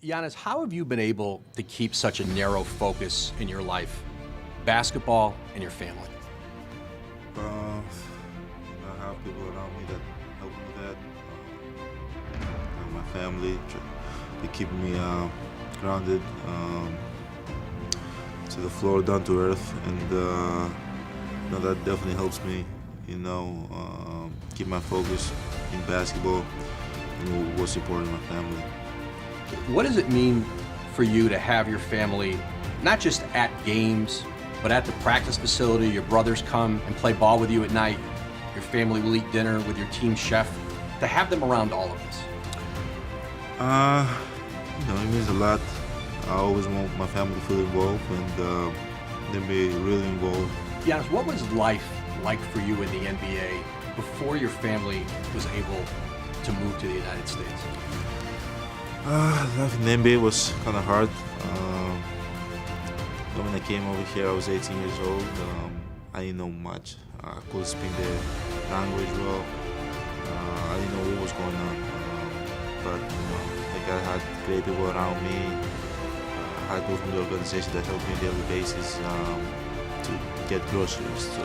Giannis, how have you been able to keep such a narrow focus in your life? Basketball and your family. I have people around me that help me with that. My family, they keep me grounded to the floor, down to earth, and that definitely helps me. Keep my focus in basketball and what's important in my family. What does it mean for you to have your family, not just at games, but at the practice facility? Your brothers come and play ball with you at night. Your family will eat dinner with your team chef. To have them around all of this. It means a lot. I always want my family to feel involved and them be really involved. Giannis, what was life like for you in the NBA before your family was able to move to the United States? Life in the NBA was kind of hard. When I came over here, I was 18 years old. I didn't know much. I couldn't speak the language well. I didn't know what was going on. But I had great people around me. I had people from the organization that helped me on a daily basis to get groceries, to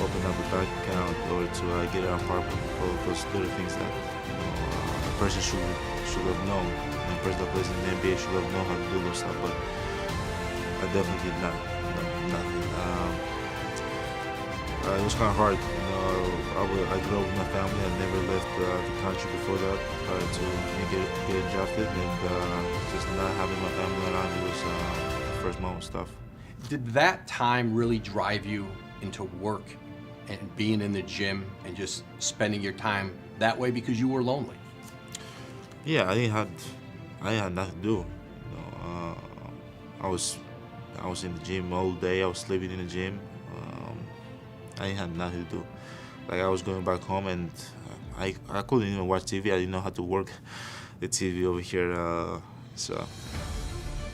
open up a bank account, or to get an apartment. All those little things that a person should have known. A person that plays in the NBA should have known how to do those stuff. But I definitely did not. Nothing. It was kind of hard. I grew up with my family. I never left the country before that, prior to me getting drafted, and just not having my family around me was the first moment stuff. Did that time really drive you into work and being in the gym and just spending your time that way because you were lonely? Yeah, I had nothing to do. I was in the gym all day. I was sleeping in the gym. I had nothing to do. Like, I was going back home and I couldn't even watch TV. I didn't know how to work the TV over here. So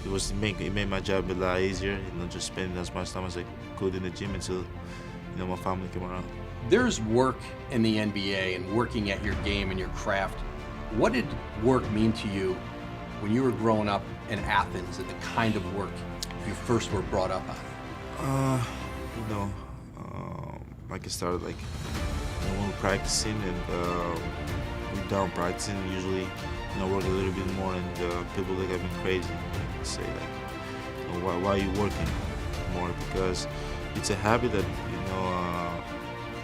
it made my job a lot easier. Just spending as much time as I could in the gym until my family came around. There's work in the NBA and working at your game and your craft. What did work mean to you when you were growing up in Athens, and the kind of work you first were brought up on? Like I started when we're practicing and we're done practicing, usually work a little bit more, and people look at me crazy and say why are you working more? Because it's a habit that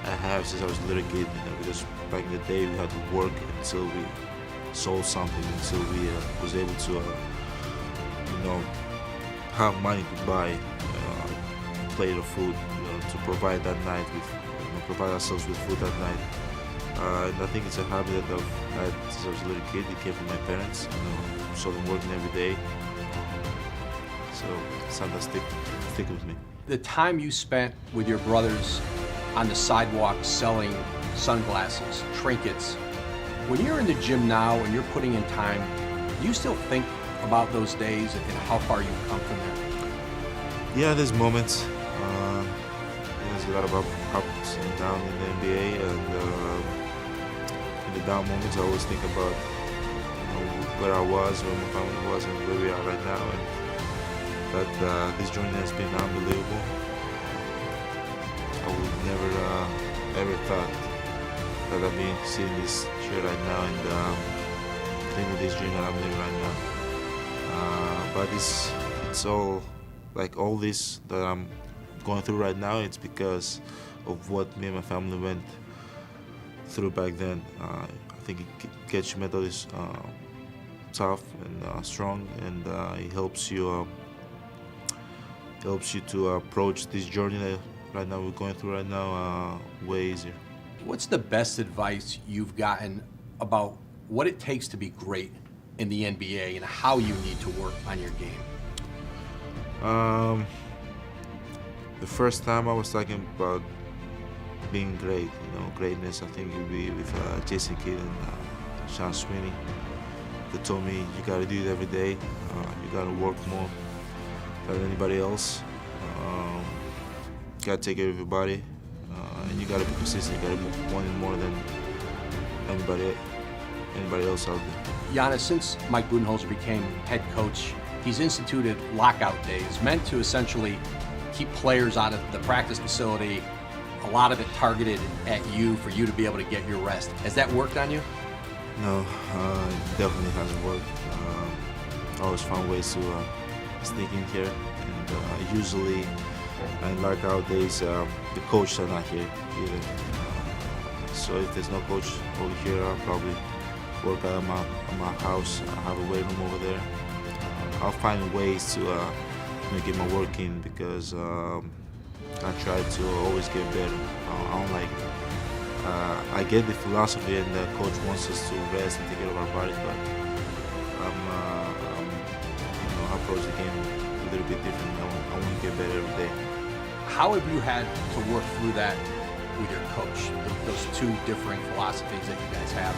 I have since I was a little kid. Because back in the day we had to work until we sold something, until we was able to have money to buy a plate of food, to provide that night provide ourselves with food that night. And I think it's a habit that I've had since I was a little kid. It came from my parents. Saw them working every day. So something stick with me. The time you spent with your brothers on the sidewalk selling sunglasses, trinkets. When you're in the gym now and you're putting in time, do you still think about those days and how far you've come from there? Yeah, there's moments. There's a lot of ups and downs in the NBA, and in the down moments, I always think about where I was, where my family was, and where we are right now. And that this journey has been unbelievable. I would never ever thought that I'd be sitting in this chair right now and living this dream that I'm living right now. But it's all all this that I'm going through right now. It's because of what me and my family went through back then. I think it gets you mentally tough and strong, and it helps you to approach this journey that right now we're going through right now way easier. What's the best advice you've gotten about what it takes to be great in the NBA and how you need to work on your game? The first time I was talking about being great, greatness, I think it would be with Jason Kidd and Sean Sweeney. They told me you got to do it every day. You got to work more than anybody else. You got to take care of your body, and you got to be consistent. You got to be wanting more than anybody else out there. Giannis, since Mike Budenholzer became head coach, he's instituted lockout days meant to essentially keep players out of the practice facility, a lot of it targeted at you for you to be able to get your rest. Has that worked on you? No, it definitely hasn't worked. I always found ways to sneak in here, and usually in lockout days, the coaches are not here either. So if there's no coach over here, I'll probably work out at my house. I have a weight room over there. I'll find ways to get my work in because I try to always get better. I don't like. I get the philosophy, and the coach wants us to rest and take care of our bodies, but I approach the game a little bit differently. I want to get better every day. How have you had to work through that with your coach? Those two differing philosophies that you guys have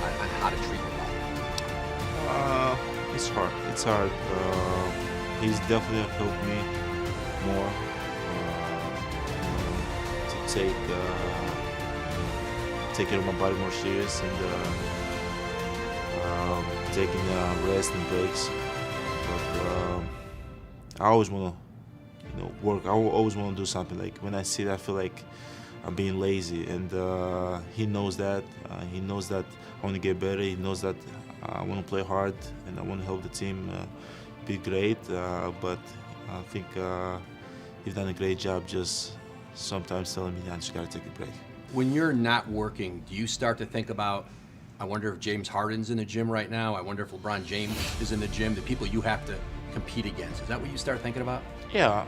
on how to treat your body. It's hard. It's hard. He's definitely helped me more to take care of my body more serious and taking rest and breaks. But I always want to, work. I always want to do something. Like when I see that, I feel like I'm being lazy, and he knows that. He knows that I want to get better. He knows that I want to play hard, and I want to help the team be great. But I think he's done a great job just sometimes telling me I just got to take a break. When you're not working, do you start to think about, I wonder if James Harden's in the gym right now? I wonder if LeBron James is in the gym, the people you have to compete against. Is that what you start thinking about? Yeah,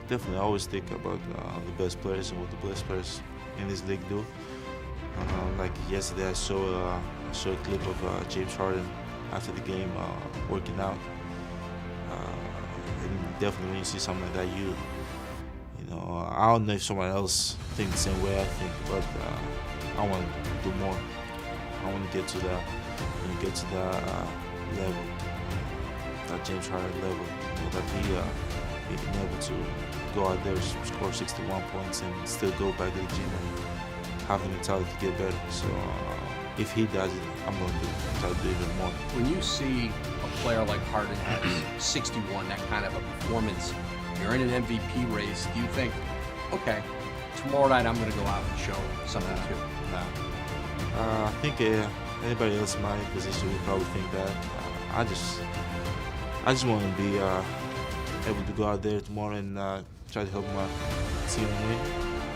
definitely. I always think about the best players and what the best players in this league do. Like yesterday, I saw a clip of James Harden after the game working out. And definitely, when you see something like that, I don't know if someone else thinks the same way I think, but I want to do more. I want to get to that, level, that James Harden level, that he been able to go out there, score 61 points, and still go back to the gym and have the mentality to get better. So if he does it, I'm going to try to do even more. When you see a player like Harden has 61, that kind of a performance, you're in an MVP race, do you think, okay, tomorrow night I'm going to go out and show something too? No. I think anybody else in my position would probably think that. I just want to be able to go out there tomorrow and try to help my team win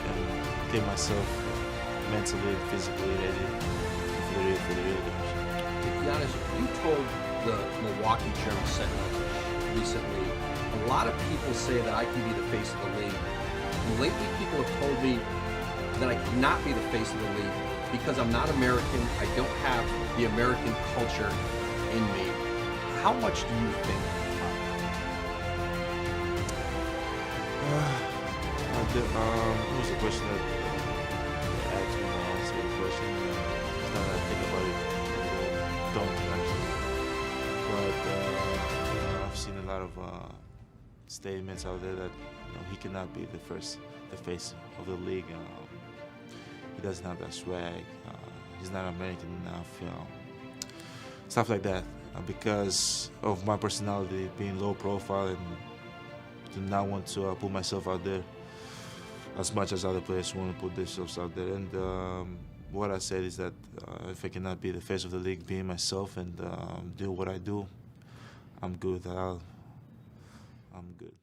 and get myself mentally and physically ready for the real games. Giannis, you told the Milwaukee Journal Sentinel recently, a lot of people say that I can be the face of the league. Lately, people have told me that I cannot be the face of the league because I'm not American. I don't have the American culture in me. How much do you think What was the question that they asked me when I answered the question? It's not that I think about it, I don't actually. But I've seen a lot of statements out there that he cannot be the face of the league. He doesn't have that swag. He's not American enough. Stuff like that. Because of my personality being low profile and do not want to put myself out there as much as other players want to put themselves out there. And what I said is that if I cannot be the face of the league, being myself and do what I do, I'm good. I'm good.